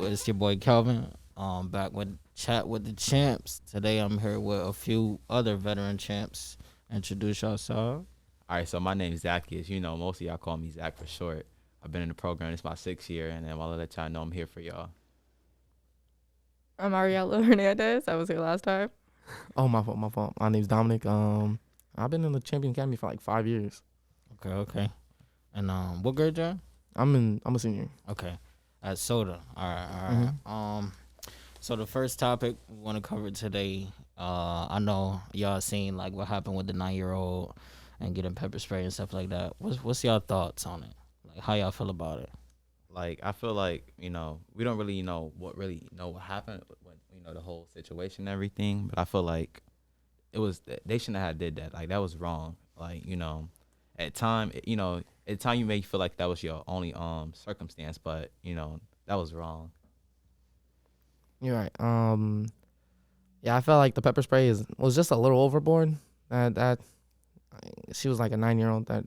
It's your boy Kelvin. Back with Chat with the Champs. Today I'm here with a few other veteran champs. Introduce yourself. All right, so my name is Zacchaeus. You know, most of y'all call me Zach for short. I've been in the program. It's my 6th year, and then I'll let y'all know I'm here for y'all. I'm Ariella Hernandez. I was here last time. Oh, my fault. My name's Dominic. I've been in the Champion Academy for like 5 years. Okay. And what grade you? I'm a senior. Okay. At Soda. All right. Mm-hmm. So the first topic we want to cover today, I know y'all seen like what happened with the 9-year-old and getting pepper spray and stuff like that. What's y'all thoughts on it? Like how y'all feel about it? Like, I feel like, we don't really know what happened with, the whole situation and everything. But I feel like they shouldn't have did that. Like, that was wrong. Like, at time you may feel like that was your only circumstance, but, that was wrong. You're right. Yeah, I felt like the pepper spray was just a little overboard. That she was like a 9-year-old. That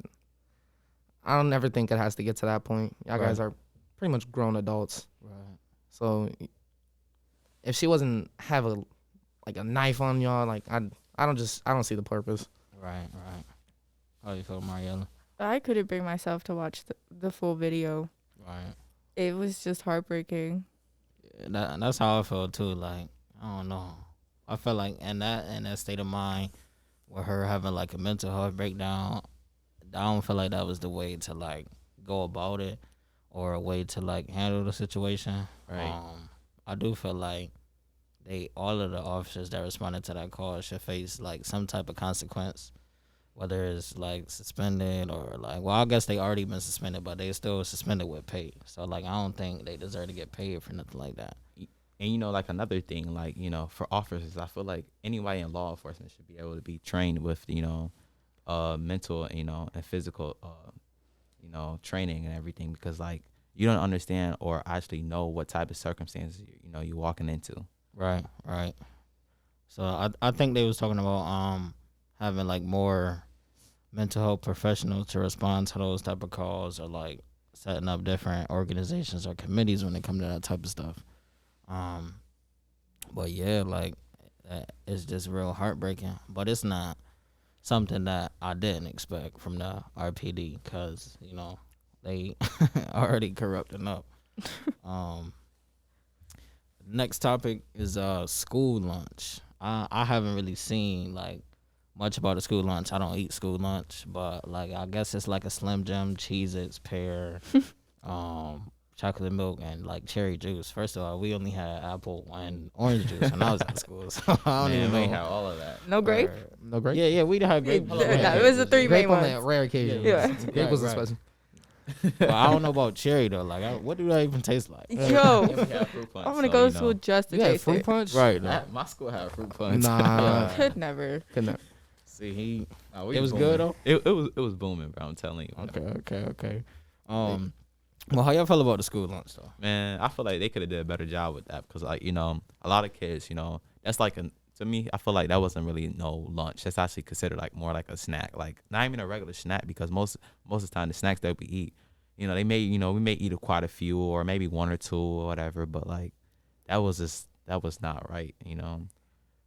I don't ever think it has to get to that point. Y'all guys are pretty much grown adults. Right. So if she wasn't have a knife on y'all, like I don't see the purpose. Right. How you feel, Mariella? I couldn't bring myself to watch the full video. Right. It was just heartbreaking. That's how I felt too. Like, I don't know. I felt like in that state of mind with her having like a mental health breakdown, I don't feel like that was the way to like go about it or a way to like handle the situation. Right. I do feel like all of the officers that responded to that call should face like some type of consequence, whether it's like suspended or like, well, I guess they already been suspended, but they still suspended with pay. So like, I don't think they deserve to get paid for nothing like that. And, like another thing, like, for officers, I feel like anybody in law enforcement should be able to be trained with, mental, and physical, training and everything, because like you don't understand or actually know what type of circumstances, you're walking into. Right. So I think they was talking about having like more mental health professionals to respond to those type of calls, or like setting up different organizations or committees when it comes to that type of stuff. But yeah, like it's just real heartbreaking. But it's not something that I didn't expect from the RPD, because they already corrupt enough. Next topic is school lunch. I haven't really seen like much about the school lunch. I don't eat school lunch, but like I guess it's like a Slim Jim, Cheez-Its, pear, chocolate milk, and like cherry juice. First of all, we only had apple and orange juice when I was in school, so I don't even know. We had all of that. No grape? No grape. Yeah, we had grape. It was the three main Grape on ones. that rare occasion. Yeah. Grape was a special. Well, I don't know about cherry though. Like, what do that even taste like? Yo, We had fruit punch, I'm gonna so, go to school just to You had taste fruit it. punch? Right. My school had fruit punch. Nah. Could never. See, Nah, it was booming. good though. It was booming, bro. I'm telling you. Okay. Well, how y'all feel about the school lunch though? Man, I feel like they could have did a better job with that, because like, a lot of kids, that's like to me, I feel like that wasn't really no lunch. That's actually considered like more like a snack, like not even a regular snack, because most of the time the snacks that we eat, they may, we may eat quite a few or maybe one or two or whatever, but like that was not right,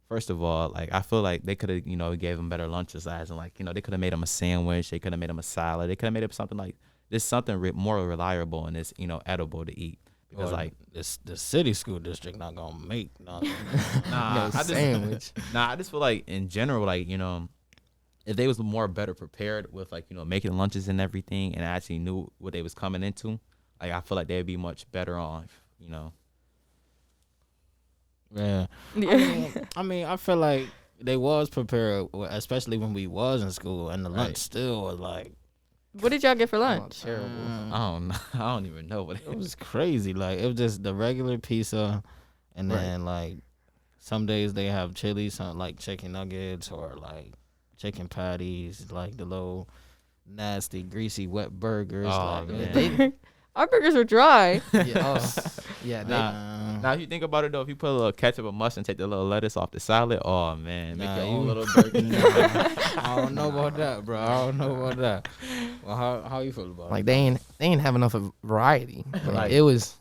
First of all, like I feel like they could have, gave them better lunches, as in like, they could have made them a sandwich, they could have made them a salad, they could have made up something like this, something more reliable and it's, edible to eat. Because like the city school district not gonna make nothing. Sandwich. I just feel like in general, like, if they was more better prepared with like, making lunches and everything, and actually knew what they was coming into, like I feel like they'd be much better off, Yeah. I mean, I feel like they was prepared, especially when we was in school, and the lunch still was like. What did y'all get for lunch? Terrible. I don't know. I don't even know what It was crazy. Like, it was just the regular pizza, and then like some days they have chili, some like chicken nuggets or like chicken patties, like the little nasty, greasy, wet burgers. Oh, like, man. Our burgers were dry. Yeah. Now, if you think about it, though, if you put a little ketchup and mustard and take the little lettuce off the salad, oh, man, make your own little burger. I don't know about that, bro. I don't know about that. Well, how you feel about Like it? they ain't have enough of variety. Like, Like- it was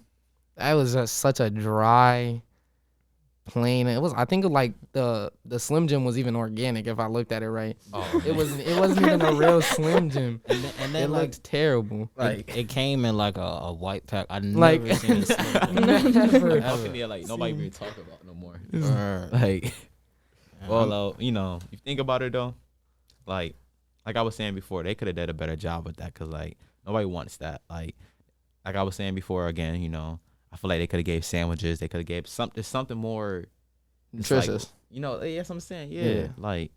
that was just such a dry, plain. It was. I think like the Slim Jim was even organic if I looked at it right. Oh, It wasn't. It wasn't even a real Slim Jim. And It then like looked terrible. it came in like a white pack. I Like- never seen a Slim Jim. Never. how can they like nobody really talk about no more? Word. Like, Yeah, well, you know, if you think about it though, like I was saying before, they could have did a better job with that because like nobody wants that. Like I was saying before, again, you know, I feel like they could have gave sandwiches. They could have gave something more it's like, Nutritious. you know, that's what I'm saying. Yeah, Yeah. like,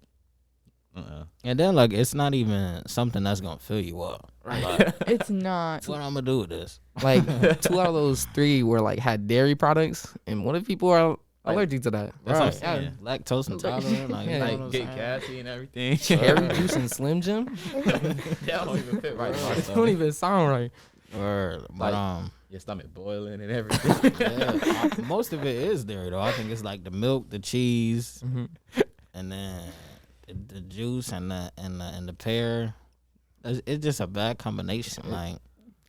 and then like it's not even something that's gonna fill you up. Like, It's not. what I'm gonna do with this? Like 2 out of those 3 were like had dairy products, and what if people are allergic to that? that's what I'm Right. saying. Lactose intolerant. Like, Yeah. you know Like what I'm get saying? gassy and everything. Cherry juice and Slim Jim? that don't even fit right. in my It stomach. don't even sound right. Word. But Like- Your stomach boiling and everything. yeah, most of it is dairy though. I think it's like the milk, the cheese, and then the juice and the pear. It's just a bad combination. Like,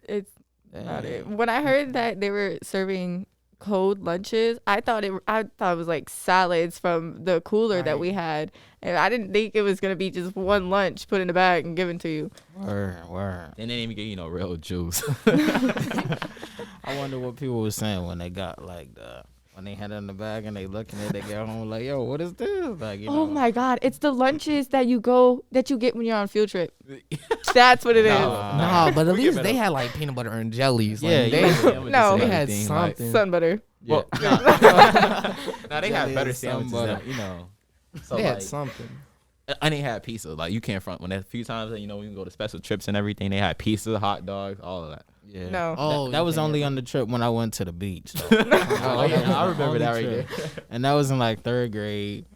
It's not damn. it. When I heard that they were serving cold lunches, I thought it was like salads from the cooler that Right. we had, and I didn't think it was gonna be just one lunch put in a bag and given to you. Word. They didn't even get real juice. I wonder what people were saying when they got like when they had it in the bag and they looking at it, they get home like, yo, what is this? Like, you know. Oh my God, it's the lunches that you get when you're on field trip. That's what it is. Nah, but at We least give it they up. had like peanut butter and jellies. Yeah, Like, yeah. they, No. they had something. Sun butter. Yeah. Well, Now they have Jelly better and some sandwiches, butter. than, you know. So They like, had something. and they had pizza. Like you can't front when a few times that we can go to special trips and everything. They had pizza, hot dogs, all of that. yeah. No. Oh, that was you only can't- on the trip when I went to the beach. Though. Oh, That yeah, was I the remember only that right trip. there. And that was in like 3rd grade.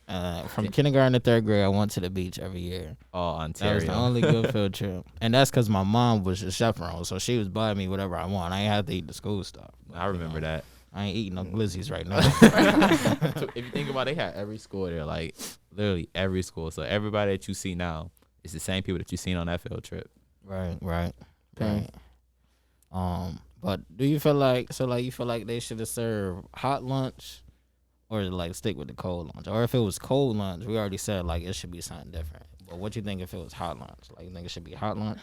From kindergarten to 3rd grade, I went to the beach every year. Oh, That was Ontario. the only good field trip. And that's because my mom was a chaperone, so she was buying me whatever I want. I ain't have to eat the school stuff. I remember that. I ain't eating no glizzies right now. So if you think about it, they had every school there, like literally every school. So everybody that you see now is the same people that you seen on that field trip. Right. Dang. But do you feel like you feel like they should have served hot lunch, or like stick with the cold lunch? Or if it was cold lunch, we already said like it should be something different. But what you think if it was hot lunch? Like you think it should be hot lunch?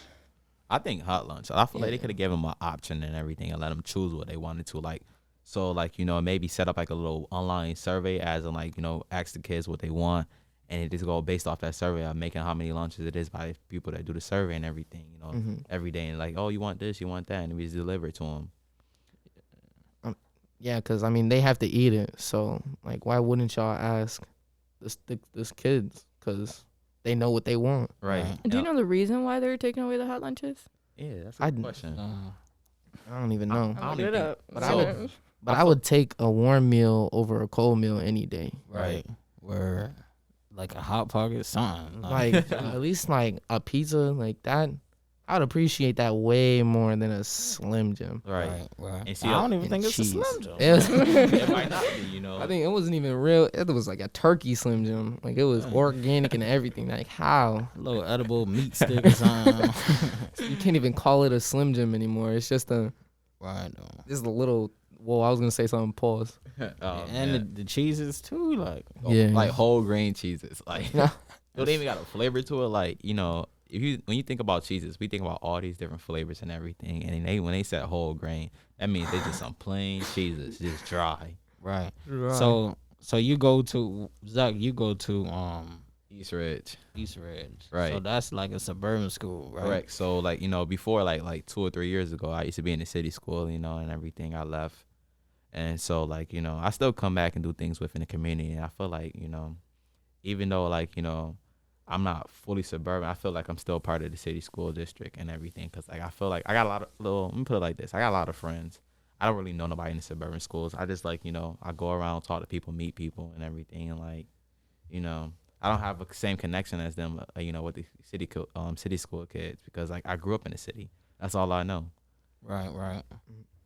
I think hot lunch. I feel like they Yeah. could have given them an option and everything and let them choose what they wanted to. Like, so like maybe set up like a little online survey as in like ask the kids what they want and it just go based off that survey of making how many lunches it is by people that do the survey and everything. Every day and like, oh, you want this, you want that, and we just deliver it to them. Yeah, because I mean they have to eat it, so like why wouldn't y'all ask this kids? Because they know what they want. Right. Do you know the reason why they're taking away the hot lunches? Yeah, that's a I- good question. I don't even know. I don't Look even it think- up. But I would take a warm meal over a cold meal any day. Right. Where like a hot pocket, something. Like at least like a pizza like that. I would appreciate that way more than a Slim Jim. Right. Right. And see, I don't even and think it's cheese. a Slim Jim. It was- it might not be, I think it wasn't even real. It was like a turkey Slim Jim. Like it was organic and everything. Like how? A little edible meat stick or something. You can't even call it a Slim Jim anymore. It's just a Right. just a little. Whoa, I was gonna say something. Pause. And the cheeses too, like Yeah. like whole grain cheeses. Like, Nah. they even got a flavor to it. Like, when you think about cheeses, we think about all these different flavors and everything. And when they said whole grain, that means they just some plain cheeses, just dry. right. So you go to Zach, you go to East Ridge. East Ridge. Right. So that's like a suburban school, right? Correct. So like, before like 2 or 3 years ago, I used to be in the city school, and everything. I left. And so like, I still come back and do things within the community. And I feel like, even though like, I'm not fully suburban, I feel like I'm still part of the city school district and everything. Cause like, I feel like I got a lot of let me put it like this. I got a lot of friends. I don't really know nobody in the suburban schools. I just like, I go around, talk to people, meet people and everything. And like, I don't have the same connection as them, with the city school kids because like I grew up in the city. That's all I know. Right.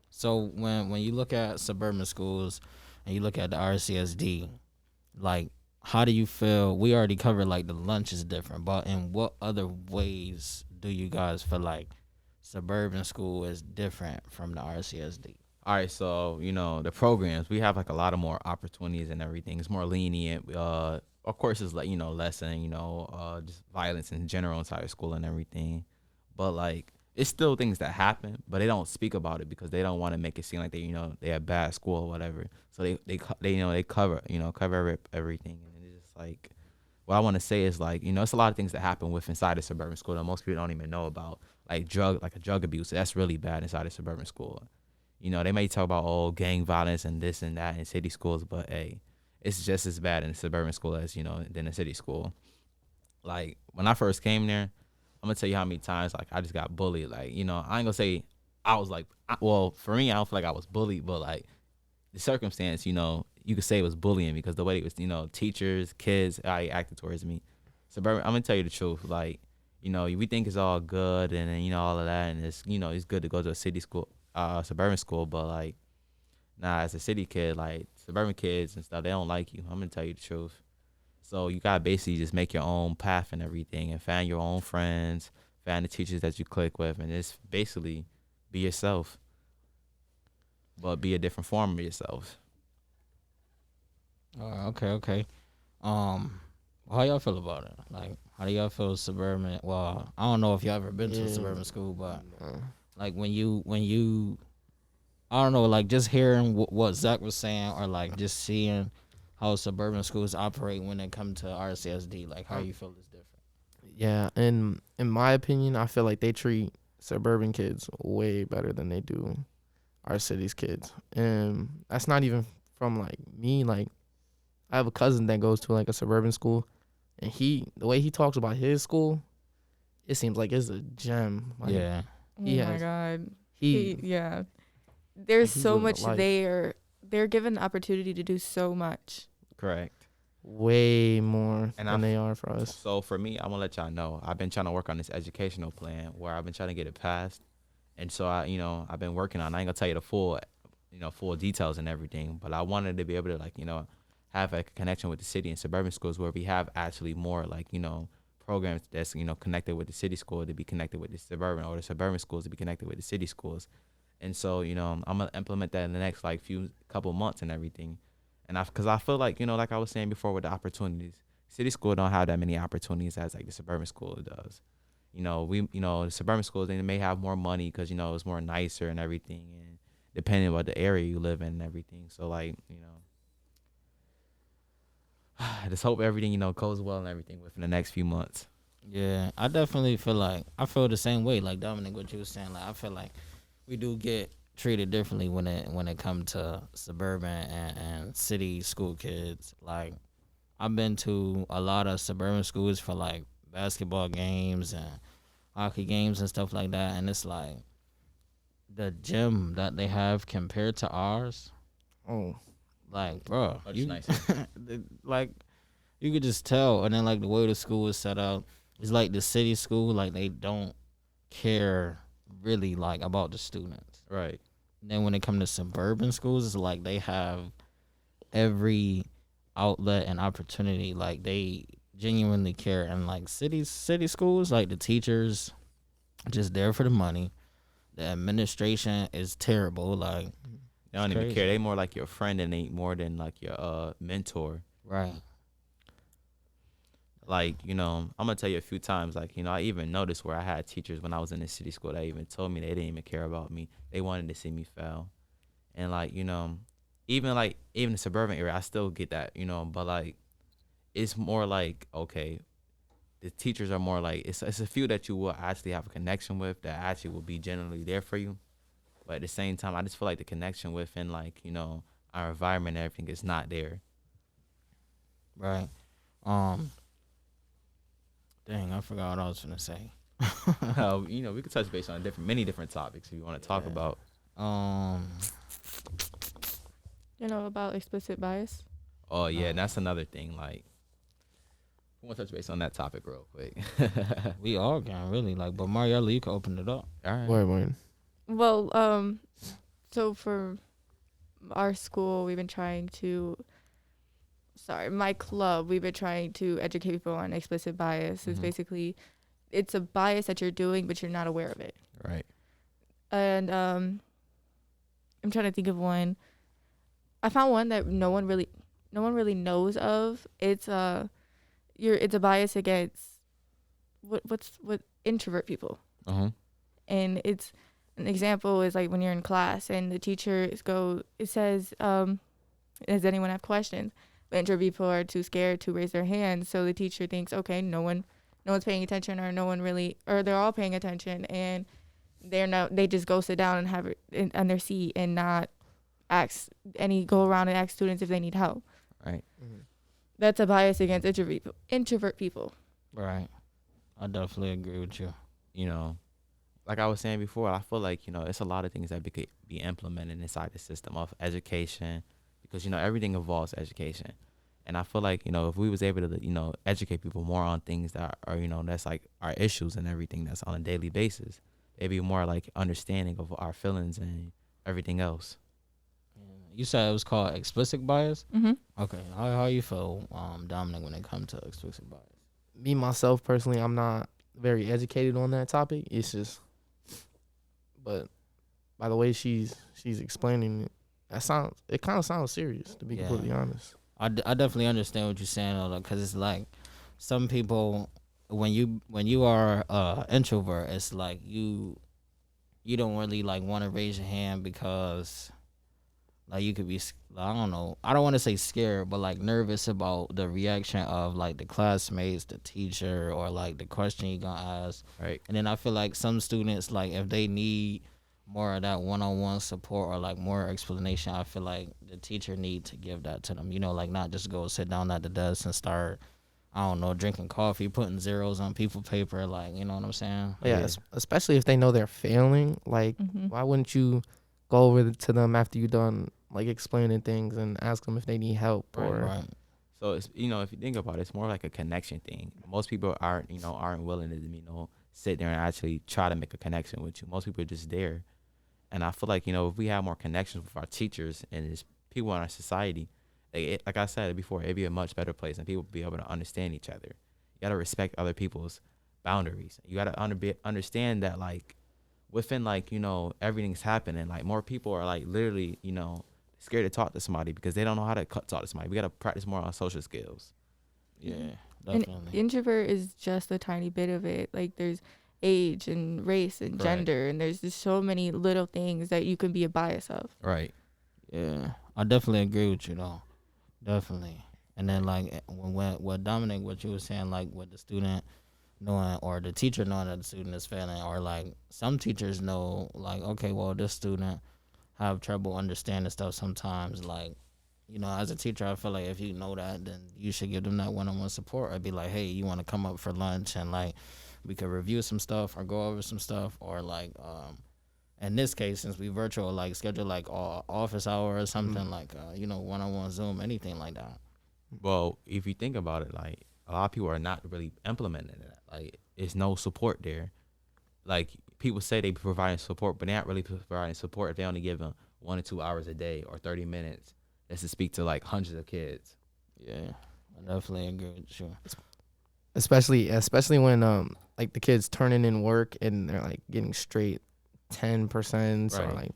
So when you look at suburban schools and you look at the RCSD, like how do you feel? We already covered like the lunch is different, but in what other ways do you guys feel like suburban school is different from the RCSD? All right, so the programs, we have like a lot of more opportunities and everything. It's more lenient. Of course, it's like less than just violence in general inside of school and everything. But like, it's still things that happen, but they don't speak about it because they don't want to make it seem like they have bad school or whatever. So they cover everything, and it's just like, what I want to say is like it's a lot of things that happen with inside a suburban school that most people don't even know about, like drug abuse. That's really bad inside a suburban school. They may talk about gang violence and this and that in city schools, but hey, it's just as bad in a suburban school as than a city school. Like when I first came there, I'm gonna tell you how many times like I just got bullied. Like I ain't gonna say I was like, well, for me, I don't feel like I was bullied, but like the circumstance, you could say it was bullying because the way it was, teachers, kids, how they acted towards me. Suburban, I'm gonna tell you the truth. Like we think it's all good and then all of that, and it's good to go to a city school, suburban school, but like, nah, as a city kid, like suburban kids and stuff, they don't like you. I'm gonna tell you the truth. So you gotta basically just make your own path and everything, and find your own friends, find the teachers that you click with, and just basically be yourself, but be a different form of yourself. Okay. How y'all feel about it? Like, how do y'all feel suburban? Well, I don't know if y'all ever been to a suburban school, but like when you, I don't know, like just hearing what Zach was saying, or like just seeing how suburban schools operate when it comes to RCSD, like how you feel is different. Yeah, and in my opinion, I feel like they treat suburban kids way better than they do our city's kids. And that's not even from like me. Like I have a cousin that goes to like a suburban school, and the way he talks about his school, it seems like it's a gem. Like, Yeah. Oh my God. Yeah. There's he's so living much a life. there. They're given the opportunity to do so much. Correct. Way more And than they are for us. So for me, I'm gonna let y'all know, I've been trying to work on this educational plan where I've been trying to get it passed, and so I've been working on. I ain't gonna tell you the full details and everything, but I wanted to be able to like have a connection with the city and suburban schools where we have actually more like programs that's connected with the city school to be connected with the suburban, or the suburban schools to be connected with the city schools, and so I'm gonna implement that in the next like couple months and everything. And because I feel like, like I was saying before with the opportunities, city school don't have that many opportunities as like the suburban school does. The suburban schools, they may have more money because, it's more nicer and everything. And depending on the area you live in and everything. So like, I just hope everything, goes well and everything within the next few months. Yeah, I definitely feel like I feel the same way. Like Dominic, what you was saying, like I feel like we do get treated differently when it comes to suburban and city school kids. Like I've been to a lot of suburban schools for like basketball games and hockey games and stuff like that, and it's like the gym that they have compared to ours. Oh, Like, bro, Oh, just nicer. like you could just tell. And then like the way the school is set up, it's like the city school, like they don't care really like about the students. Right. Then when it comes to suburban schools, it's like they have every outlet and opportunity. Like they genuinely care. And like city schools, like the teachers just there for the money. The administration is terrible. Like They don't even crazy. care. They more like your friend and they more than like your mentor. right. Like, I'm going to tell you a few times, like, I even noticed where I had teachers when I was in the city school that even told me they didn't even care about me. They wanted to see me fail. And like, even the suburban area, I still get that, but like, it's more like, okay, the teachers are more like, it's a few that you will actually have a connection with that actually will be generally there for you. But at the same time, I just feel like the connection within like, our environment and everything is not there. Right. Dang, I forgot what I was gonna say. We could touch base on many different topics if you want to talk Yeah. about. About explicit bias. Oh yeah, and that's another thing. Like, I want to touch base on that topic real quick. We all can really like, but Mariella, you can open it up. All right. word. Well, so for our school, we've been trying to. Sorry, my club, we've been trying to educate people on explicit bias. It's basically, it's a bias that you're doing, but you're not aware of it. Right. And I'm trying to think of one. I found one that no one really knows of. It's a bias against what introvert people. And it's an example is like when you're in class and the teacher says, does anyone have questions? But introvert people are too scared to raise their hands, so the teacher thinks, okay, no one's paying attention, or no one really, or they're all paying attention, and they just go sit down and have it on their seat and not go around and ask students if they need help. Right. That's a bias against introvert people. Right. I definitely agree with you. You know, like I was saying before, I feel like, it's a lot of things that could be implemented inside the system of education, because, everything involves education. And I feel like, if we was able to, educate people more on things that are, that's like our issues and everything that's on a daily basis, it'd be more like understanding of our feelings and everything else. You said it was called explicit bias? Mm-hmm. Okay. How you feel, Dominic, when it comes to explicit bias? Me, myself, personally, I'm not very educated on that topic. It's just, but by the way she's explaining it, it kind of sounds serious, to be completely honest. I definitely understand what you're saying, though, because it's like some people, when you are introvert, it's like you don't really like want to raise your hand because like you could be, I don't know, I don't want to say scared, but like nervous about the reaction of like the classmates, the teacher, or like the question you're gonna ask. Right. And then I feel like some students, like if they need more of that one-on-one support or like more explanation, I feel like the teacher need to give that to them. Like not just go sit down at the desk and start, I don't know, drinking coffee, putting zeros on piece of paper, like, you know what I'm saying? Yeah, especially if they know they're failing. Like, why wouldn't you go over to them after you're done, like, explaining things and ask them if they need help? Right. So, it's, if you think about it, it's more like a connection thing. Most people aren't willing to, sit there and actually try to make a connection with you. Most people are just there. And I feel like, if we have more connections with our teachers and just people in our society, like I said before, it'd be a much better place and people be able to understand each other. You got to respect other people's boundaries. You got to understand that, like, within, like, everything's happening. Like, more people are, like, literally, scared to talk to somebody because they don't know how to talk to somebody. We got to practice more on social skills. Yeah, definitely. And introvert is just a tiny bit of it. Like, there's age and race and gender, and there's just so many little things that you can be a bias of. Right. Yeah, I definitely agree with you, though. Definitely. And then, like, what Dominic, what you were saying, like, with the student knowing, or the teacher knowing that the student is failing, or, like, some teachers know, like, okay, well, this student have trouble understanding stuff sometimes. Like, as a teacher, I feel like if you know that, then you should give them that one-on-one support. I'd be like, hey, you want to come up for lunch and, like, we could review some stuff or go over some stuff, or, like, in this case, since we virtual, like, schedule, like, office hour or something, like, one-on-one Zoom, anything like that. Well, if you think about it, like, a lot of people are not really implementing it. Like, there's no support there. Like, people say they providing support, but they're not really providing support if they only give them 1 or 2 hours a day or 30 minutes just to speak to, like, hundreds of kids. Yeah, I definitely agree with you. Especially when like the kids turning in work and they're like getting straight 10% or like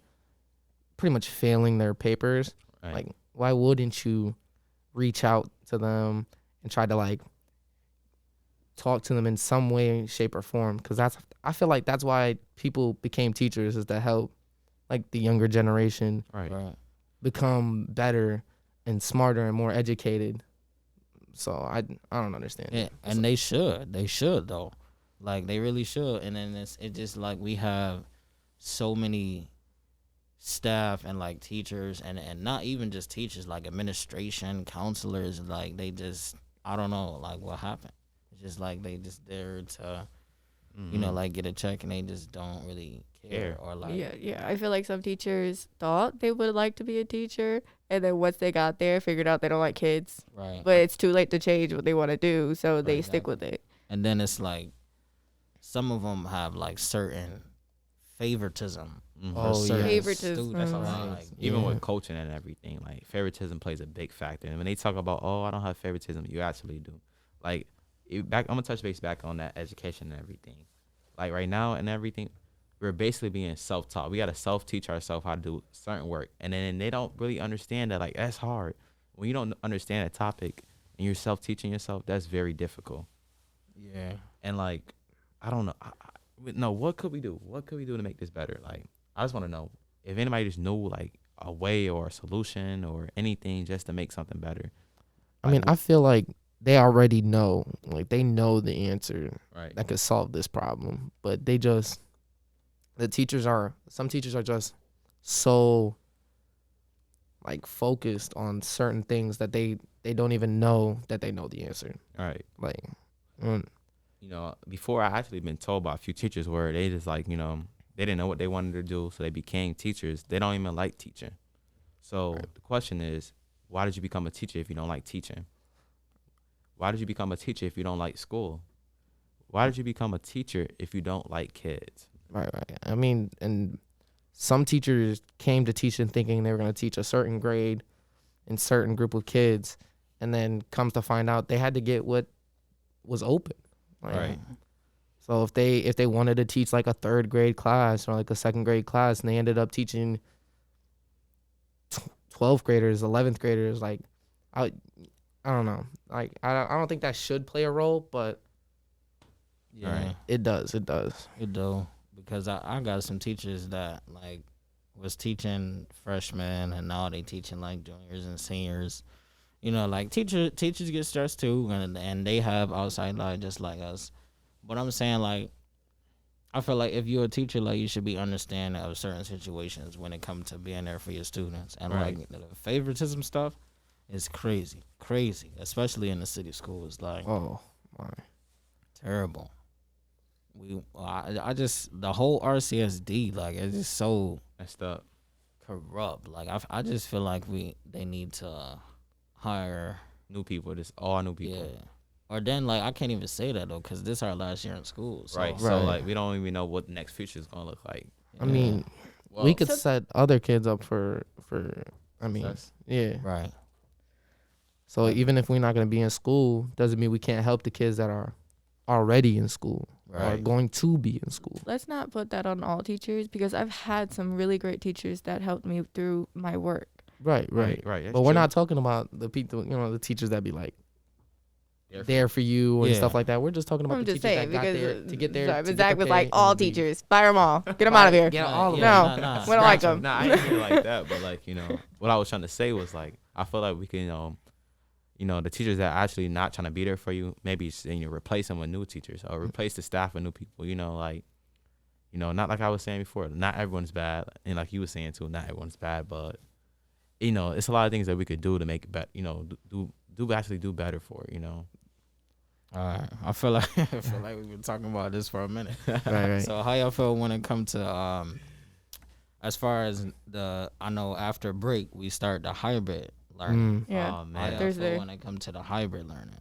pretty much failing their papers. Right. Like, why wouldn't you reach out to them and try to, like, talk to them in some way, shape, or form? Because I feel like that's why people became teachers, is to help, like, the younger generation Right. become better and smarter and more educated. So I don't understand. Yeah, and they should though, like, they really should. And then it's just like we have so many staff and, like, teachers and not even just teachers, like administration, counselors, like, they just, I don't know, like, what happened. It's just like they just there to like, get a check, and they just don't really care. Or, like, Yeah. I feel like some teachers thought they would like to be a teacher, and then once they got there, figured out they don't like kids. Right. But it's too late to change what they want to do, so they stick with it. And then it's like some of them have, like, certain favoritism. Oh, yeah. Favoritism. That's a Mhm. lot. Like, even with coaching and everything, like, favoritism plays a big factor. And when they talk about, I don't have favoritism, you actually do. Like, I'm gonna touch base back on that education and everything. Like, right now and everything, we're basically being self-taught. We got to self-teach ourselves how to do certain work. And then they don't really understand that, like, that's hard. When you don't understand a topic and you're self-teaching yourself, that's very difficult. Yeah. And, like, I don't know. No, what could we do? What could we do to make this better? Like, I just want to know if anybody just knew, like, a way or a solution or anything just to make something better. I mean, I feel like they already know. Like, they know the answer Right. that could solve this problem. But some teachers are just so, like, focused on certain things that they don't even know that they know the answer. All right. Like, You know, before I actually been told by a few teachers where they just, like, you know, they didn't know what they wanted to do, so they became teachers. They don't even like teaching. So the question is, why did you become a teacher if you don't like teaching? Why did you become a teacher if you don't like school? Why did you become a teacher if you don't like kids? right. I mean, and some teachers came to teaching thinking they were going to teach a certain grade and certain group of kids, and then comes to find out they had to get what was open. Like, Right. So if they wanted to teach like a third grade class or like a second grade class, and they ended up teaching 12th graders, 11th graders, like I don't know. Like I don't think that should play a role, but Yeah. Alright. it does. It do, because I got some teachers that like was teaching freshmen and now they teaching like juniors and seniors. You know, like teachers get stressed too, and they have outside life just like us. But I'm saying, like, I feel like if you're a teacher, like, you should be understanding of certain situations when it comes to being there for your students. And Right. like the favoritism stuff is crazy, especially in the city schools. Like, Oh my. terrible. I just, the whole RCSD, like, it's just so Messed up. corrupt. Like, I just feel like they need to hire, New people, just all new people. yeah. Or then, like, I can't even say that though, because this our last year in school. So, Right. Right. So, like, we don't even know what the next future is going to look like. I mean, Well, we could So- set other kids up for. I mean, success. yeah. right. So even if we're not gonna be in school, doesn't mean we can't help the kids that are already in school or Right. going to be in school. Let's not put that on all teachers, because I've had some really great teachers that helped me through my work. Right. Right. But we're not talking about the people, the teachers that be like There there for you and Yeah. stuff like that. We're just talking about I'm the just teachers saying, that got because there to get there. sorry, to but get Zach the was like, pay all and leave. teachers, fire them all, get them out of here. Get all of them. them. We don't like them. Nah, I ain't mean it like that. But, like, you know, what I was trying to say was, like, I feel like we can, the teachers that are actually not trying to be there for you, maybe replace them with new teachers or replace the staff with new people. Not like I was saying before. Not everyone's bad, and like you were saying too, not everyone's bad. But it's a lot of things that we could do to make it better. Do better for it. All right. I feel like we've been talking about this for a minute. Right. So how y'all feel when it comes to as far as I know after break we start the hybrid learning. Yeah. Oh How man. y'all Thursday. feel when it comes to the hybrid learning?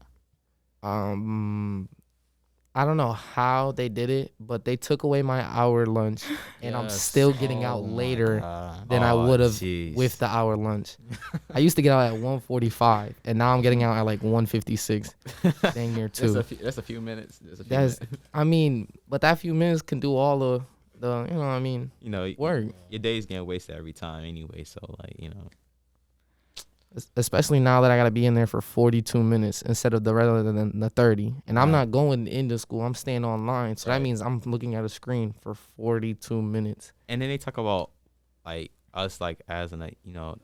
I don't know how they did it, but they took away my hour lunch, and I'm Yes. still getting out Oh my later God. than I Oh, would have jeez. with the hour lunch. I used to get out at 1:45, and now I'm getting out at like 1:56. Dang near two. That's a few minutes. That's, I mean, but that few minutes can do all the work. Your day's getting wasted every time anyway. So, like, Especially now that I gotta be in there for 42 minutes instead of rather than the 30. And I'm Right. not going into school. I'm staying online, so Right. that means I'm looking at a screen for 42 minutes. And then they talk about, like, us, like, as an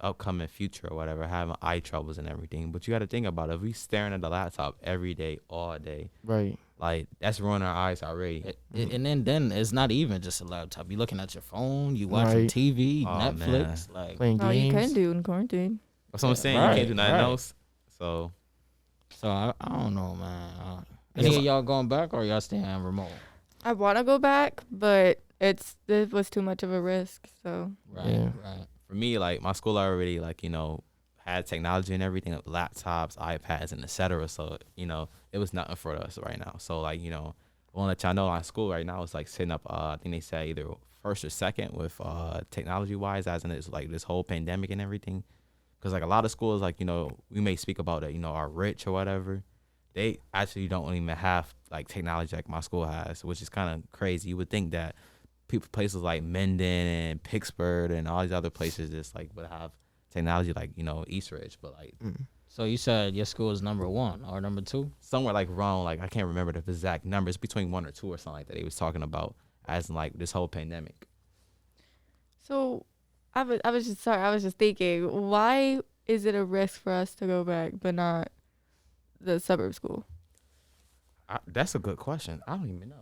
upcoming future or whatever, having eye troubles and everything. But you got to think about it. If we staring at the laptop every day, all day, Right. like, that's ruining our eyes already. And then it's not even just a laptop. You're looking at your phone. You watching Right. TV, Oh, Netflix. Like, Playing Oh, you games. can do in quarantine. That's what I'm saying. Right, You can't do nothing right. else. So, so I don't know, man. Any of y'all going back or y'all staying remote? I want to go back, but it was too much of a risk. So Right. Yeah. Right. for me, like, my school already, like, had technology and everything, like laptops, iPads, and etc. So, it was nothing for us right now. So, like, I want to let y'all know, our school right now is, like, setting up, I think they say either first or second with technology-wise, as in it's, like, this whole pandemic and everything. Because, like, a lot of schools, like, we may speak about it, are rich or whatever. They actually don't even have, like, technology like my school has, which is kind of crazy. You would think that places like Menden and Pittsburgh and all these other places just like would have technology like East Ridge, but like So you said your school is number 1 or number 2? somewhere like wrong, like I can't remember the exact numbers, between 1 or 2 or something like that. He was talking about as in like this whole pandemic. So I was just thinking, why is it a risk for us to go back but not the suburb school? That's a good question. I don't even know.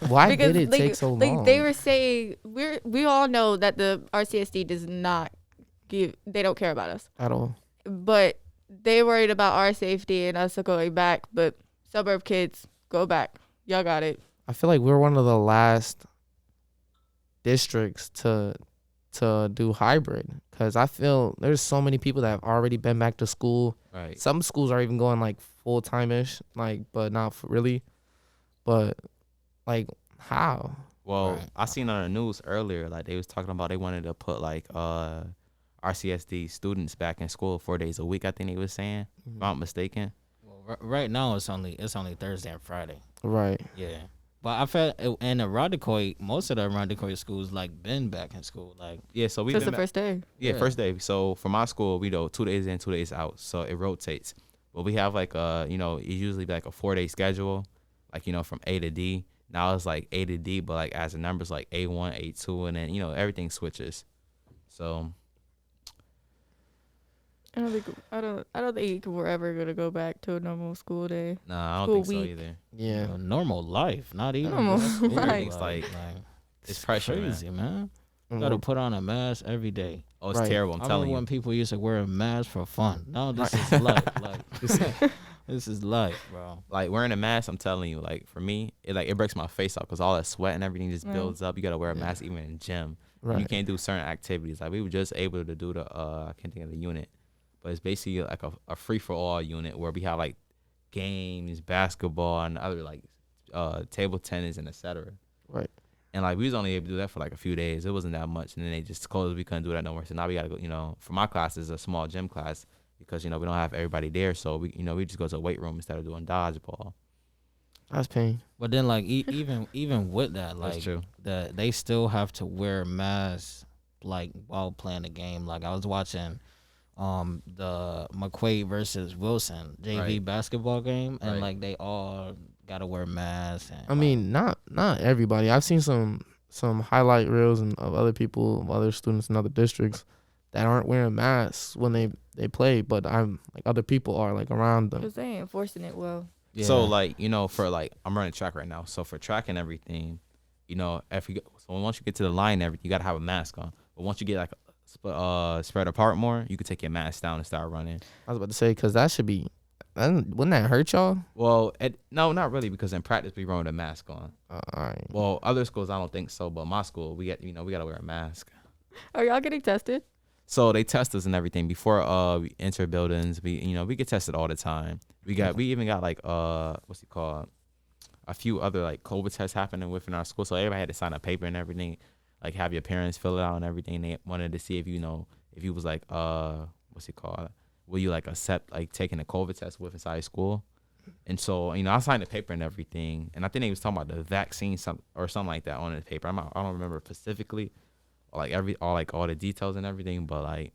Why did it take so long? Like they were saying, we all know that the RCSD does not they don't care about us at all. But they worried about our safety and us going back. But suburb kids, go back. Y'all got it. I feel like we're one of the last districts to do hybrid, because I feel there's so many people that have already been back to school. Right. Some schools are even going like full time-ish, like, but not really. But like, how? Well, Right. I seen on the news earlier, like they was talking about they wanted to put like RCSD students back in school 4 days a week. I think they was saying, if I'm not mistaken. Well, right now it's only Thursday and Friday. Right. Yeah. But I felt in Irondequoit, most of the Irondequoit schools like been back in school. Like, Yeah, so we Just the first day. Yeah, Yeah. first day. So for my school, we do 2 days in, 2 days out. So it rotates. But we have like it usually be like a 4-day schedule, like from A to D. Now it's like A to D, but like as the numbers like A1, A2, and then everything switches. So I don't think we're ever gonna go back to a normal school day. nah, I don't School think so week. either. Yeah. normal life, not even Normal just school. life. It's like it's pressure, man. crazy, man. You Mhm. gotta put on a mask every day. Oh, it's Right. terrible. I'm I telling remember you. when people used to wear a mask for fun. No, this is life. Like this is life, bro. Like wearing a mask, I'm telling you, like for me, it breaks my face out because all that sweat and everything just Yeah. builds up. You gotta wear a Yeah. mask even in gym. Right. You can't do certain activities. Like we were just able to do the I can't think of the unit, but it's basically like a free for all unit where we have like games, basketball, and other like table tennis and etc. Right. And like we was only able to do that for like a few days. It wasn't that much, and then they just closed. We couldn't do that no more. So now we gotta go. For my class is a small gym class because we don't have everybody there. So we just go to a weight room instead of doing dodgeball. That's pain. But then like even with that, like That's true. they still have to wear masks like while playing the game. Like I was watching the McQuaid versus Wilson JV Right. basketball game, and Right. like they all gotta wear masks. And, I mean, not everybody. I've seen some highlight reels of other people, of other students in other districts that aren't wearing masks when they play, but I'm like other people are like around them. Because they ain't enforcing it well. yeah. So like for like I'm running track right now. So for track and everything, once you get to the line and everything, you gotta have a mask on. But once you get like spread apart more, you can take your mask down and start running. I was about to say, because that should be, wouldn't that hurt y'all? Well, no, not really, because in practice we run with a mask on. All right. Well, other schools I don't think so, but my school we gotta wear a mask. Are y'all getting tested? So they test us and everything before we enter buildings. We get tested all the time. We even got like what's it called? A few other like COVID tests happening within our school. So everybody had to sign a paper and everything, like have your parents fill it out and everything. They wanted to see if if you was like what's it called? Will you like accept like taking a COVID test with inside school? And so I signed the paper and everything. And I think they was talking about the vaccine or something like that on the paper. I don't remember specifically. All the details and everything, but like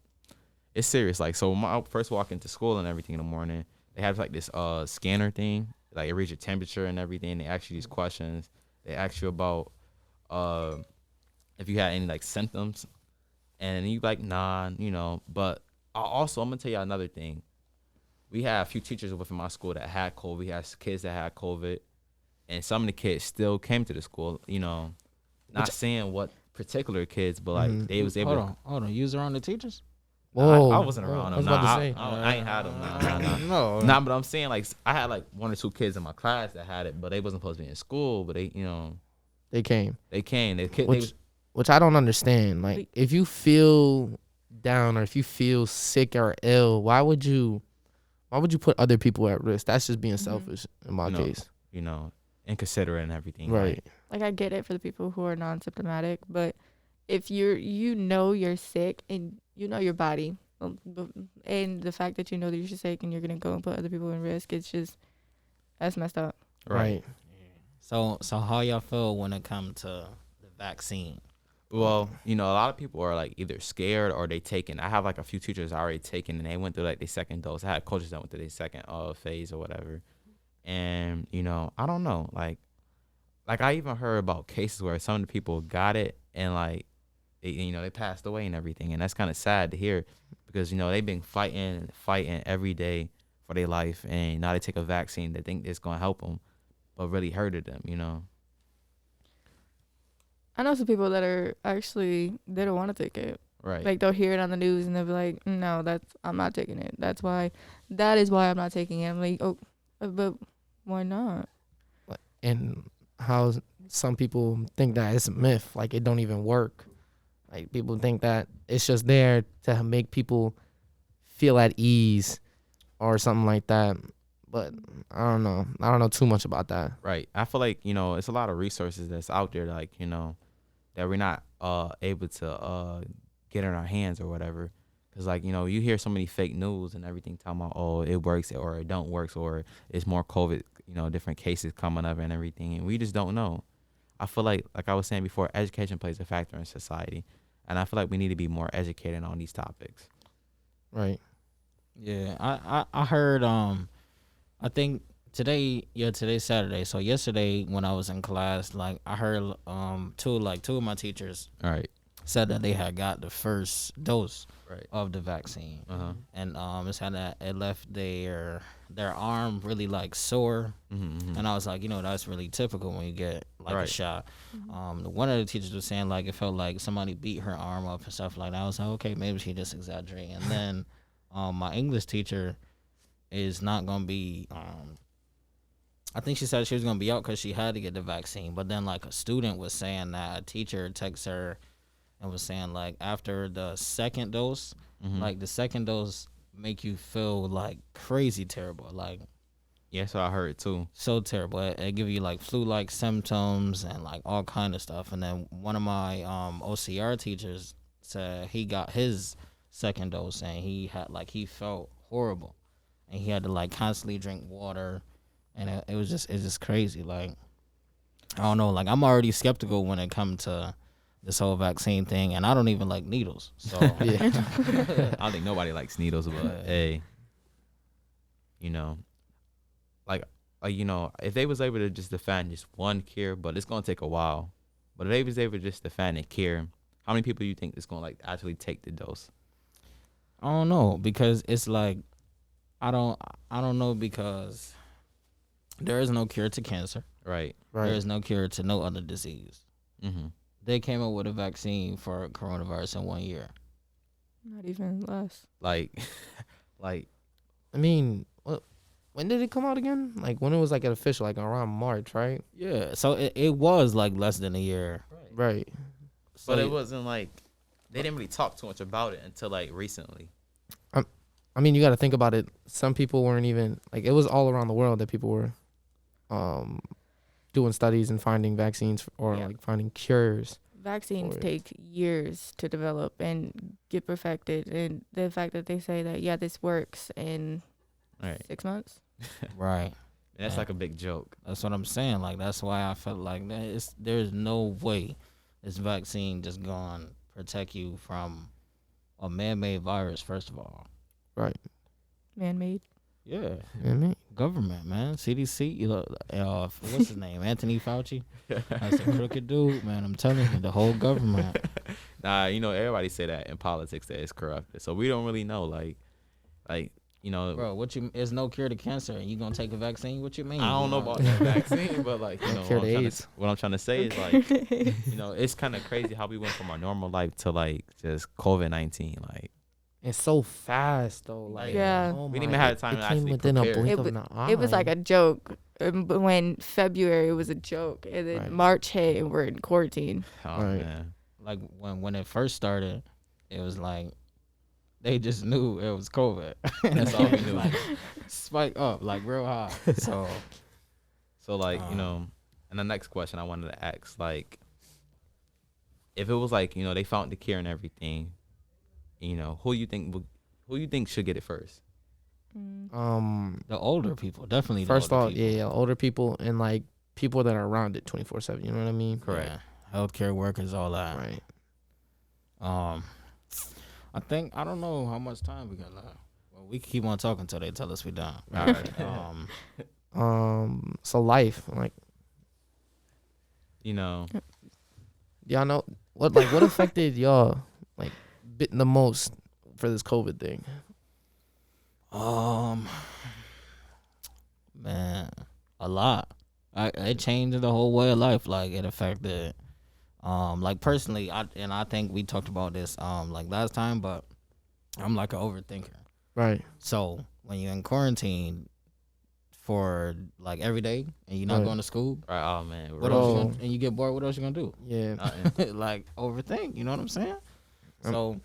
it's serious. Like so when I first walk into school and everything in the morning, they have like this scanner thing, like it reads your temperature and everything. They ask you these questions. They ask you about if you had any like symptoms, and you like nah, But I'm gonna tell you another thing. We had a few teachers within my school that had COVID. We had kids that had COVID, and some of the kids still came to the school. Not saying what particular kids, but like they was able. Hold on. You was around the teachers? Whoa. I wasn't around I them. was about to say. I ain't had them. Nah. No. Nah, but I'm saying like I had like 1 or 2 kids in my class that had it, but they wasn't supposed to be in school. But they, They came. they came. Which I don't understand. Like, if you feel down or if you feel sick or ill, why would you put other people at risk? That's just being selfish in my case. Inconsiderate and everything. Right. Like, I get it for the people who are non-symptomatic, but if you're sick and you know your body, and the fact that you know that you're sick and you're gonna go and put other people in risk, that's messed up. Right. So how y'all feel when it comes to the vaccine? Well, a lot of people are like either scared or they taken. I have like a few teachers already taken, and they went through like their second dose. I had coaches that went through their second phase or whatever. And I don't know. Like I even heard about cases where some of the people got it and like they passed away and everything, and that's kind of sad to hear because they've been fighting every day for their life, and now they take a vaccine that think it's gonna help them, but really hurted them. I know some people that are actually they don't want to take it. Right. Like they'll hear it on the news and they'll be like, "No, I'm not taking it. That is why I'm not taking it." I'm like, "Oh, but why not?" And how some people think that it's a myth, like it don't even work. Like people think that it's just there to make people feel at ease or something like that. But I don't know too much about that. Right. I feel like, it's a lot of resources that's out there, like, that we're not able to get in our hands or whatever. Because, like, you hear so many fake news and everything talking about, oh, it works or it don't work or it's more COVID, different cases coming up and everything. And we just don't know. I feel like I was saying before, education plays a factor in society. And I feel like we need to be more educated on these topics. Right. Yeah, I heard I think today's Saturday. So yesterday when I was in class, like I heard two of my teachers All right. said that they had got the first dose Right. of the vaccine. Uh-huh. And it's had that it left their arm really like sore. Mm-hmm. And I was like, that's really typical when you get like a Right. shot. One of the teachers was saying like it felt like somebody beat her arm up and stuff like that. I was like, okay, maybe she just exaggerating. And then my English teacher is not gonna be. I think she said she was gonna be out because she had to get the vaccine. But then like a student was saying that a teacher texted her and was saying like after the second dose, Mm-hmm. like the second dose make you feel like crazy terrible, like Yeah, so I heard too. so terrible. It give you like flu-like symptoms and like all kind of stuff. And then one of my OCR teachers said he got his second dose and he felt horrible, and he had to like constantly drink water, and it's just crazy. Like I don't know, like I'm already skeptical when it comes to this whole vaccine thing, and I don't even like needles. So Yeah. I don't think nobody likes needles, but hey, like if they was able to just define just one cure, but it's gonna take a while. But if they was able to just define a cure, how many people do you think is gonna like actually take the dose? I don't know, because it's like I don't know, because there is no cure to cancer. Right. There Right. is no cure to no other disease. Mm-hmm. They came up with a vaccine for coronavirus in 1 year. Not even less. Like, I mean, when did it come out again? Like when it was like an official, like around March, right? Yeah, so it was like less than a year. Right. So but it wasn't like they didn't really talk too much about it until like recently. I mean, you got to think about it. Some people weren't even like it was all around the world that people were doing studies and finding vaccines or Yeah. like finding cures. Vaccines for it. take years to develop and get perfected, and the fact that they say that this works in Right. 6 months. right. And that's Yeah. like a big joke. That's what I'm saying. Like that's why I felt like there's no way this vaccine just gonna protect you from a man-made virus. First of all, Right. Man-made. yeah, You know what I mean? government, man, CDC. What's his name? Anthony Fauci. That's a crooked dude, man. I'm telling you, the whole government. Nah, everybody say that in politics that it's corrupted. So we don't really know, like, Bro, there's no cure to cancer, and you gonna take a vaccine? What you mean? I don't know about that vaccine, but like, No cure to AIDS. what I'm trying to say is like, it's kind of crazy how we went from our normal life to like just COVID-19. Like, It's so fast though. Like Yeah. oh We didn't my- even have time it to came actually within a prepare. blink It of an eye. It was like a joke. But when February, it was a joke, and then Right. March hit, and we're in quarantine. oh Right. man, Like when it first started, it was like they just knew it was COVID. That's all we knew. Like, spike up like real high. So like, and the next question I wanted to ask, like, if it was like, they found the cure and everything, who you think should get it first? the older people, definitely. First the older off, people. yeah, older people and like people that are around it 24/7. You know what I mean? Correct. Yeah. healthcare workers, all that. Right. I think I don't know how much time we got left. Well, we can keep on talking until they tell us we're done. All right. So life, like, You know, y'all know what affected y'all like the most for this COVID thing? Man, a lot. It changed the whole way of life. Like it affected, like personally, I think we talked about this like last time, but I'm like an overthinker. Right. So when you're in quarantine for like every day and you're not Right. going to school, right? Oh man, what else? You gonna, and you get bored. What else you gonna do? Yeah. Like overthink. You know what I'm saying? So,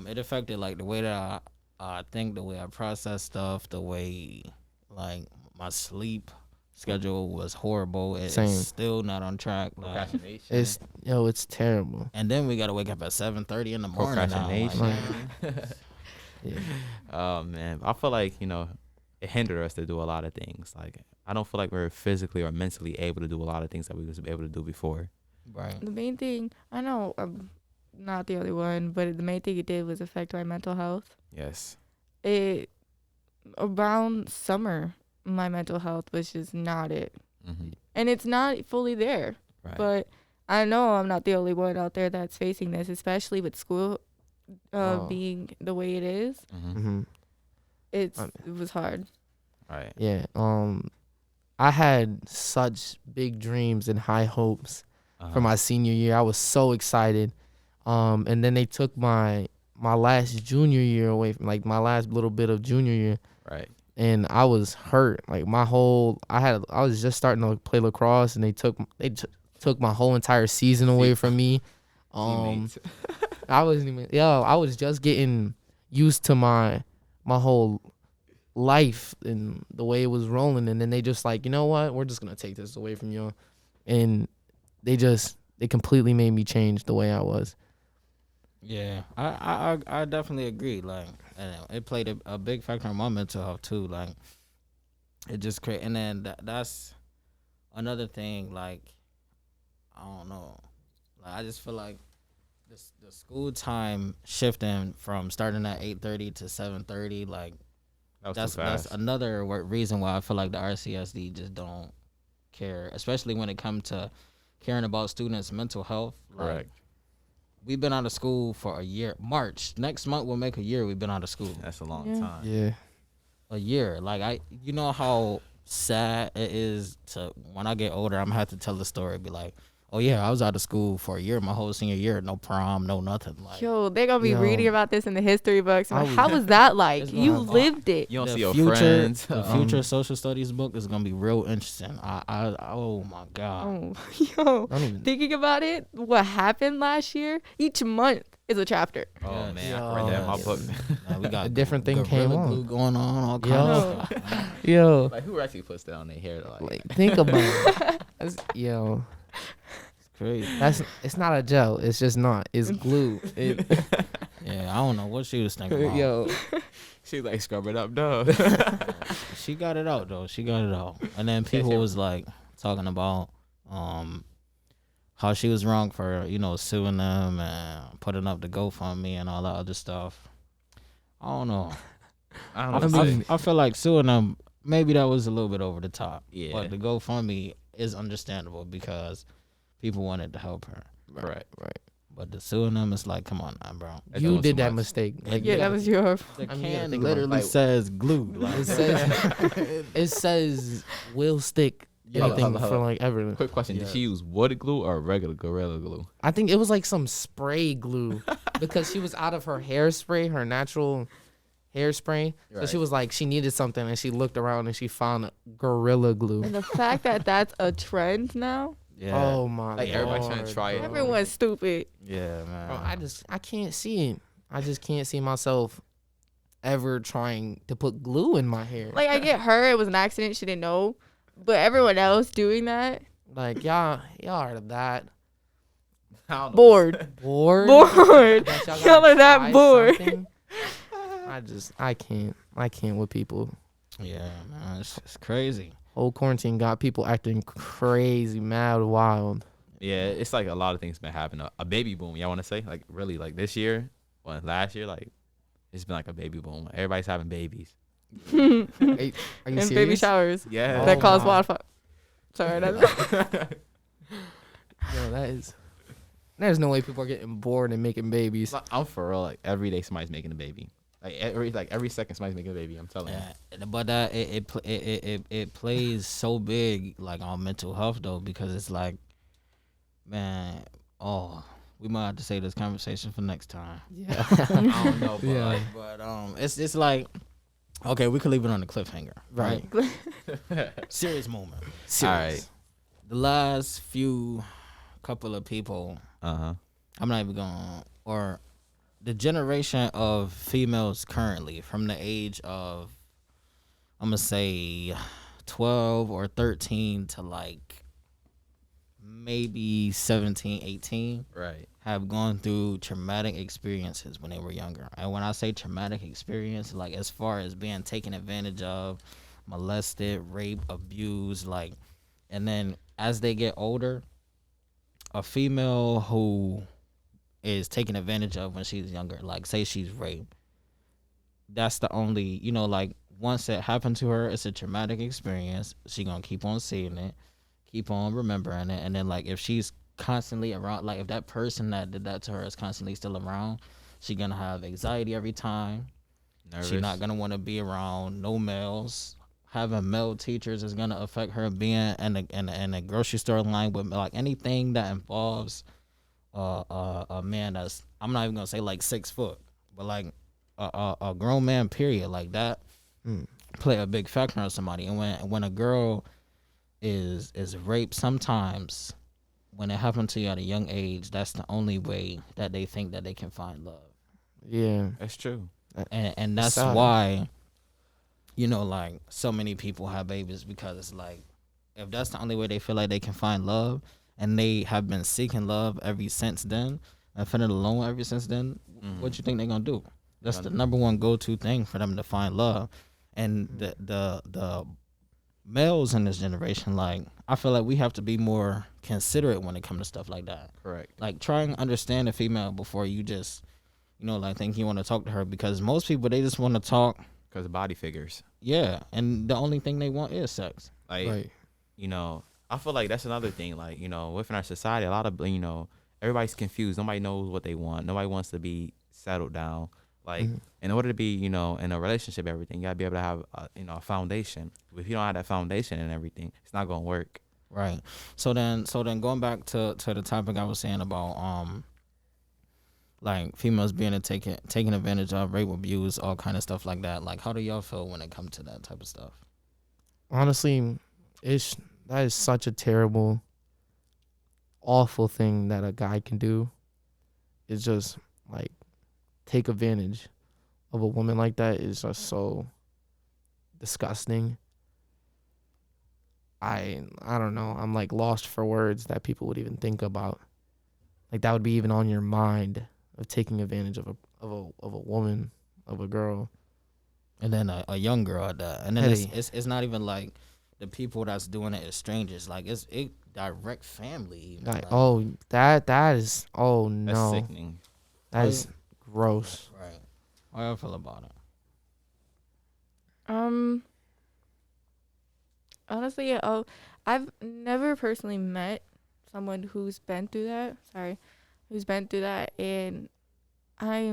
it affected like the way that I think, the way I process stuff, the way like my sleep schedule was horrible. It's Same. still not on track. Like, Procrastination. It's terrible. and then we gotta wake up at 7:30 in the morning. Now, like, Procrastination. Yeah. Oh man, I feel like it hindered us to do a lot of things. Like I don't feel like we're physically or mentally able to do a lot of things that we was able to do before. right. The main thing, I know I'm not the only one, but the main thing it did was affect my mental health. Yes. It around summer, my mental health was just not it, Mm-hmm. and it's not fully there. Right. But I know I'm not the only one out there that's facing this, especially with school being the way it is. Mm-hmm. Mm-hmm. It was hard. Right. Yeah. I had such big dreams and high hopes for my senior year. I was so excited. And then they took my last junior year away from, like, my last little bit of junior year. Right. And I was hurt. Like I was just starting to play lacrosse, and they took my whole entire season away from me. Teammates. I was just getting used to my whole life and the way it was rolling, and then they just like, you know what, we're just gonna take this away from you, and they completely made me change the way I was. Yeah, I definitely agree. Like, and it played a big factor in my mental health too. Like, it just and then that's another thing. Like, I don't know. Like, I just feel like the school time shifting from starting at 8:30 to 7:30. Like, that's another reason why I feel like the RCSD just don't care, especially when it comes to caring about students' mental health. Like, Correct. we've been out of school for a year. Next month will make a year we've been out of school. That's a long Yeah. time. Yeah. A year. Like, you know how sad it is to, when I get older, I'm gonna have to tell the story. Be like, oh yeah, I was out of school for a year, my whole senior year, no prom, no nothing. Like, Yo, they're gonna be Yo. reading about this in the history books. I How was that like? It's gonna You have- lived it. You don't the see your future, friends. the future social studies book is gonna be real interesting. Oh my god. Oh, yo, Don't even. thinking about it, what happened last year? Each month is a chapter. Oh Yes. man, I read that in my Yes. book. Man, we got A different thing Gorilla came on. Glue going on, all kinds Yo. of stuff. Yo, Like who actually puts that on their hair? like, think about it. Yo, Crazy. it's not a gel. It's just not. It's glue. Yeah, I don't know what she was thinking about. Yo, She's like scrub it up, though. She got it out though. She got it out. And then people was like talking about how she was wrong for, suing them and putting up the GoFundMe and all that other stuff. I don't know. I I, don't know. I feel like suing them, maybe that was a little bit over the top. Yeah. But the GoFundMe is understandable because people wanted to help her. Right. right. But the suing them, it's like, come on now, bro. That's You doing did too that much. mistake. Like, Yeah, that was your. The I mean, you gotta can think about it, literally like- says glue. Like, It says it says will stick Yeah. anything Hold on. for like ever. Quick question: Yeah. Did she use wood glue or regular Gorilla Glue? I think it was like some spray glue because she was out of her hairspray, her natural hairspray. So she Right. was like, she needed something, and she looked around and she found Gorilla Glue. And the fact that that's a trend now, yeah. Oh my Like, everybody's trying to Lord, try it. bro. everyone's stupid. Yeah, man. Bro, I can't see it. I just can't see myself ever trying to put glue in my hair. Like, I get her, it was an accident, she didn't know. But everyone else doing that, Like y'all are that I don't know. bored. bored. Bored. That y'all Y'all gotta are that try bored. something. I can't with people. Yeah, man. It's crazy. Whole quarantine got people acting crazy, mad, wild. Yeah, it's like a lot of things been happening. A baby boom. Y'all want to say like really like this year, well last year, like it's been like a baby boom. Everybody's having babies. Are you And serious? baby showers Yeah. that Oh cause my. wildfire. Sorry, that's Yo, that is. There's no way people are getting bored and making babies. I'm for real. Like every day somebody's making a baby. Every second somebody's making a baby. I'm telling you. Yeah, but that it plays so big like on mental health though, because it's like, man, we might have to save this conversation for next time. Yeah. I don't know, but Yeah. it's like, okay, we could leave it on the cliffhanger, right? Right. Serious moment. Serious. All right. The last few couple of people, Uh-huh. I'm not even going, or the generation of females currently from the age of, I'm gonna say 12 or 13 to like maybe 17, 18, Right. have gone through traumatic experiences when they were younger. And when I say traumatic experience, like as far as being taken advantage of, molested, raped, abused, like, and then as they get older, a female who is taken advantage of when she's younger, like say she's raped, that's the only, like once it happened to her, it's a traumatic experience. She gonna keep on seeing it, keep on remembering it, and then like if she's constantly around, like if that person that did that to her is constantly still around, she gonna have anxiety every time. Nervous. She's not gonna want to be around no males. Having male teachers is gonna affect her being in a grocery store line with like anything that involves a man that's, I'm not even gonna say like 6 foot, but like a grown man period, like that play a big factor on somebody. And when a girl is raped, sometimes when it happens to you at a young age, that's the only way that they think that they can find love. Yeah. That's true. And that's Sad. why, like so many people have babies, because it's like, if that's the only way they feel like they can find love, and they have been seeking love ever since then, and feeling alone ever since then, what you think they're gonna do? That's the number one go-to thing for them to find love. And the males in this generation, like, I feel like we have to be more considerate when it comes to stuff like that. Correct. Like, try and understand a female before you just, like think you want to talk to her, because most people, they just want to talk. Because of body figures. Yeah, and the only thing they want is sex. Like, Right. I feel like that's another thing. Like, within our society, a lot of, everybody's confused. Nobody knows what they want. Nobody wants to be settled down. Like, in order to be, in a relationship, everything, you got to be able to have, a foundation. If you don't have that foundation and everything, it's not going to work. Right. So then going back to the topic I was saying about, like females being taken advantage of, rape, abuse, all kind of stuff like that. Like, how do y'all feel when it comes to that type of stuff? Honestly, that is such a terrible, awful thing that a guy can do. It's just like take advantage of a woman like that is just so disgusting. I don't know. I'm like lost for words that people would even think about. Like that would be even on your mind of taking advantage of a woman, of a girl. And then a young girl at that. And then Petty. it's not even like the people that's doing it is strangers. Like, it's direct family. Even. Like, Like, that is That's no. sickening. That is gross. right. How y'all feel about it? Honestly, I've never personally met someone who's been through that. And I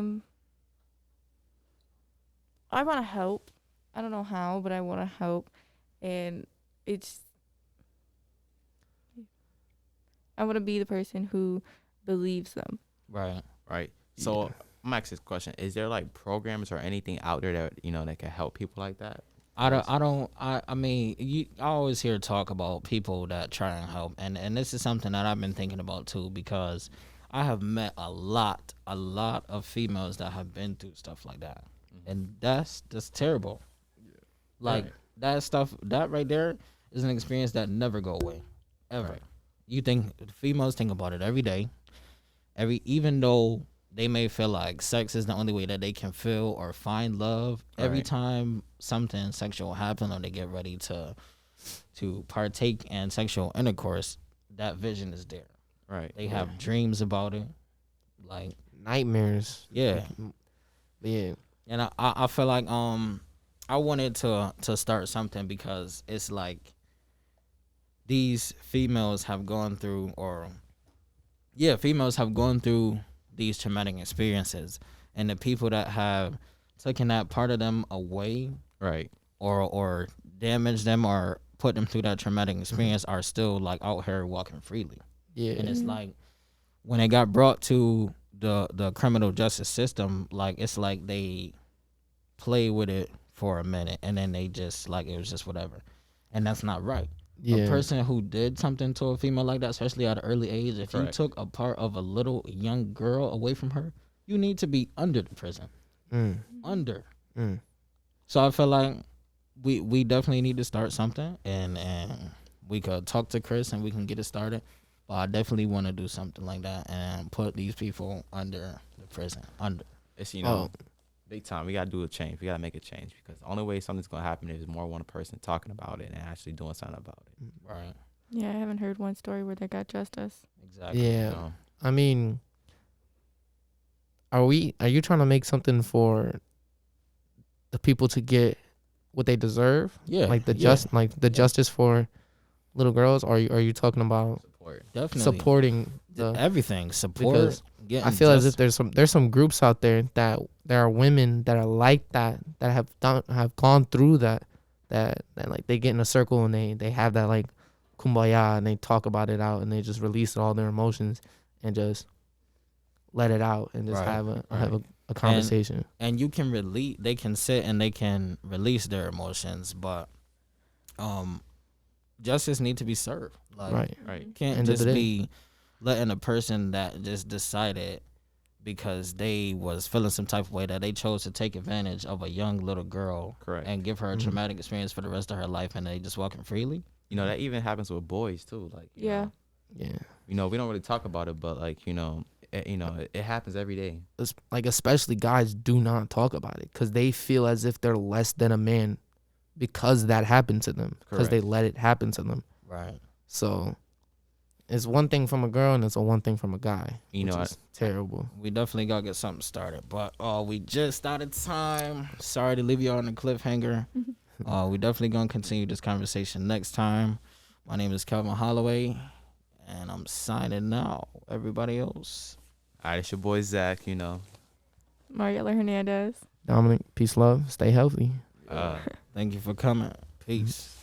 want to help. I don't know how, but I want to help. And I want to be the person who believes them. Right. Right. So I'm gonna ask this question: is there like programs or anything out there that that can help people like that? I mean, I always hear talk about people that try and help, and this is something that I've been thinking about too, because I have met a lot of females that have been through stuff like that, and that's terrible. Like, that stuff, that right there is an experience that never go away, ever. Right. You think females think about it every day, even though they may feel like sex is the only way that they can feel or find love. Every Right. time something sexual happens or they get ready to partake in sexual intercourse, that vision is there. Right. They have dreams about it. Like, Nightmares. yeah. Yeah. And I feel like I wanted to start something because it's like these females have gone through females have gone through these traumatic experiences, and the people that have taken that part of them away Right. or damaged them or put them through that traumatic experience are still like out here walking freely. Yeah. And it's like when it got brought to the criminal justice system, like it's like they play with it for a minute and then they just like it was just whatever, and that's not right. A person who did something to a female like that, especially at an early age, if you took a part of a little young girl away from her, you need to be under the prison. Under. So I feel like we definitely need to start something, and we could talk to Chris and we can get it started. But I definitely want to do something like that and put these people under the prison. Under. It's big time. We gotta do a change. We gotta make a change because the only way something's gonna happen is more one person talking about it and actually doing something about it. Right. Yeah, I haven't heard one story where they got justice. Exactly. Yeah. So, I mean, are you trying to make something for the people to get what they deserve? Yeah. Like the yeah. justice for little girls, or are you talking about support. Definitely. supporting the everything. Support. because I feel as if there's some groups out there that there are women that are like that have gone through that like they get in a circle and they have that like kumbaya and they talk about it out and they just release all their emotions and just let it out and just have a conversation. And you can they can sit and they can release their emotions, but justice need to be served. Like, Right. Can't End of just the day. be letting a person that just decided because they was feeling some type of way that they chose to take advantage of a young little girl Correct. and give her a traumatic experience for the rest of her life, and they just walking freely. That even happens with boys too. Like Yeah. we don't really talk about it, but like it happens every day. Like especially guys do not talk about it because they feel as if they're less than a man because that happened to them because they Correct. let it happen to them. Right. So it's one thing from a girl and it's a one thing from a guy. You which know, is terrible. We definitely gotta get something started, but we just out of time. Sorry to leave you on a cliffhanger. We definitely gonna continue this conversation next time. My name is Kelvin Holloway, and I'm signing out. Everybody else. All right, it's your boy Zach. Mariela Hernandez. Dominic, peace, love, stay healthy. Thank you for coming. Peace.